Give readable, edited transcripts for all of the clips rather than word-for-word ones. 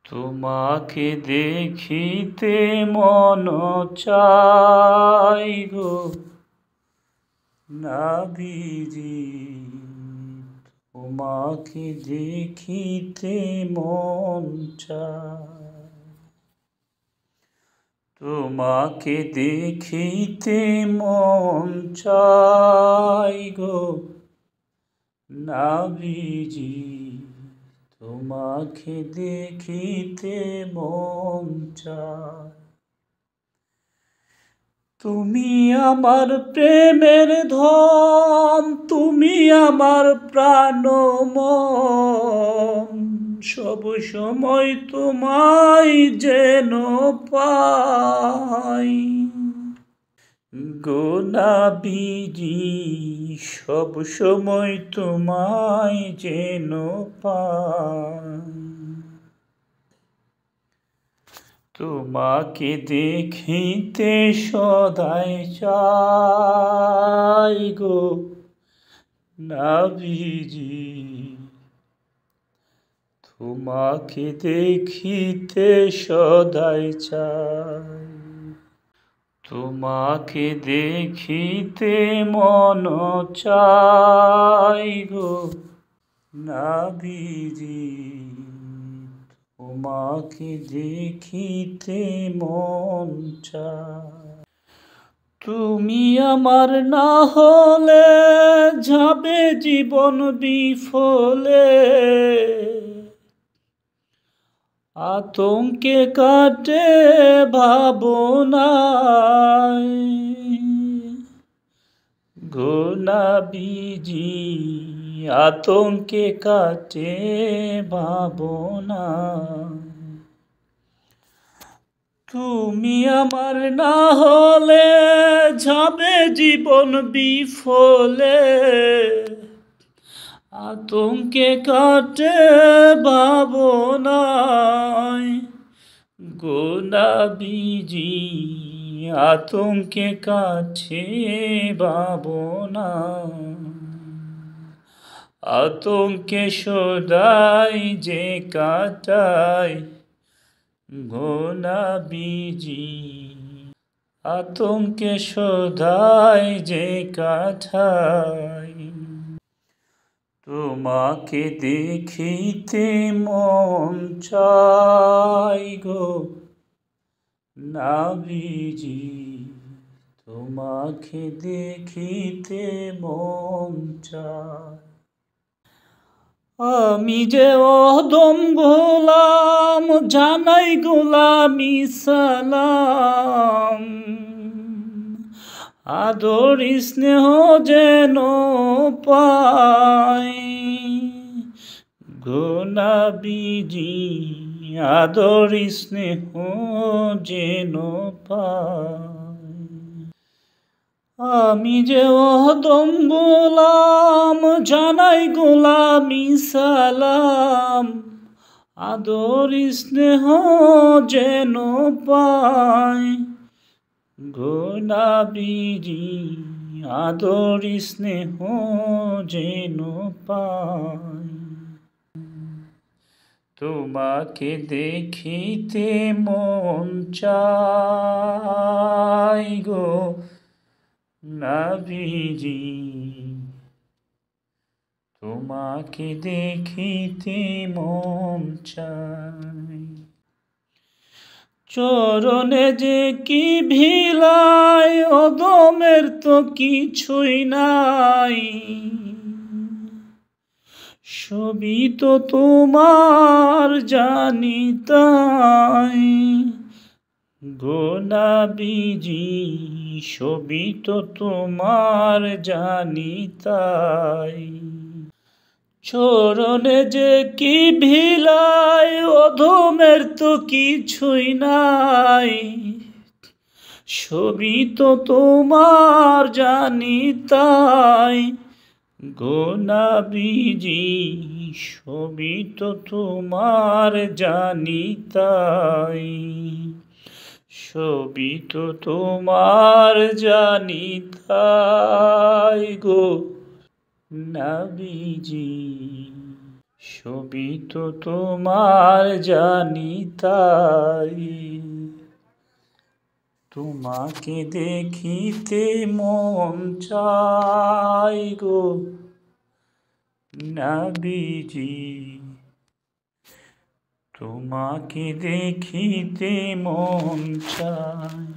তোমাকে দেখিতে মন চাই গো নাবিজি, তোমাকে দেখিতে মন চাই, তোমাকে দেখিতে মন চাই গো নাবিজি, তোমাকে দেখিতে মন চায়। তুমি আমার প্রেমের ধন, তুমি আমার প্রাণমন, সব সময় তোমায় যেন পাই গো নাবিজি, সব সময় তোমায় যেন পাই। তোমাকে দেখিতে সদাই চাই গো নাবিজি, তোমাকে দেখিতে সদাই চাই। তোমাকে দেখিতে মন চাই গো নাবিজি, তোমাকে দেখিতে মন চায়। তুমি আমার না হলে যাবে জীবন বিফলে, আতঙ্কে কাটে ভাবনায় গো নাবিজি, আতঙ্কে কাটে ভাবনায়। তুমি আমার না হলে যাবে জীবন বিফলে, আতঙ্কে কাটে ভাবনায় গো নাবিজি, আতঙ্কে কাটে ভাবনায়। আতঙ্কে সদাই যে কাটাই গো নাবিজি, আতঙ্কে সদাই যে কাটাই। তোমাকে দেখিতে মন চাই গো নাবিজি, তোমাকে দেখিতে মন চাই। আমি যে অদম গোলাম, জানাই গোলামি সালাম, আদর স্নেহ যেন পাই গো নাবিজি, আদর স্নেহ যেন পাই। আমি যে অদম গোলাম, জানাই গোলামি সালাম, আদর স্নেহ যেন পাই গো নাবিজি, আদর স্নেহ যেন পাই। তোমাকে দেখিতে মন চাই গো নাবিজি, তোমাকে দেখিতে মন চাই। চরণে যে কি ভিলাই, অদমের তো কিছুই নাই, সবই তো তোমার জানি তাই গো নাবিজি, সবই তো তোমার জানি তাই। চরণে যে কি ভিলাই, অধমের তো কিছুই নাই, সবই তো তোমার জানি তাই গো নাবিজি, সবই তো তোমার জানি তাই, সবই তো তোমার জানি তাই গো নাবিজি, সবই তো তোমার জানি তাই, তোমাকে দেখিতে মন চাই গো নবীজি, তোমাকে দেখিতে মন চাই,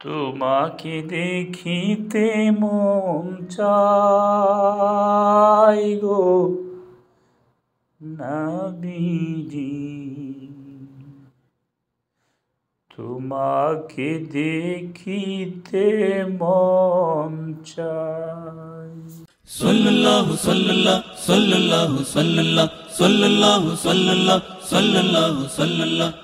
তোমাকে দেখিতে মন চাই গো নবীজি, তোমাকে দেখিতে মন চাই। সাল্লাল্লাহু সাল্লাল্লাহু সাল্লাল্লাহু সাল্লাল্লাহু সাল্লাল্লাহু সাল্লাল্লাহু সাল্লাল্লাহু সাল্লাল্লাহু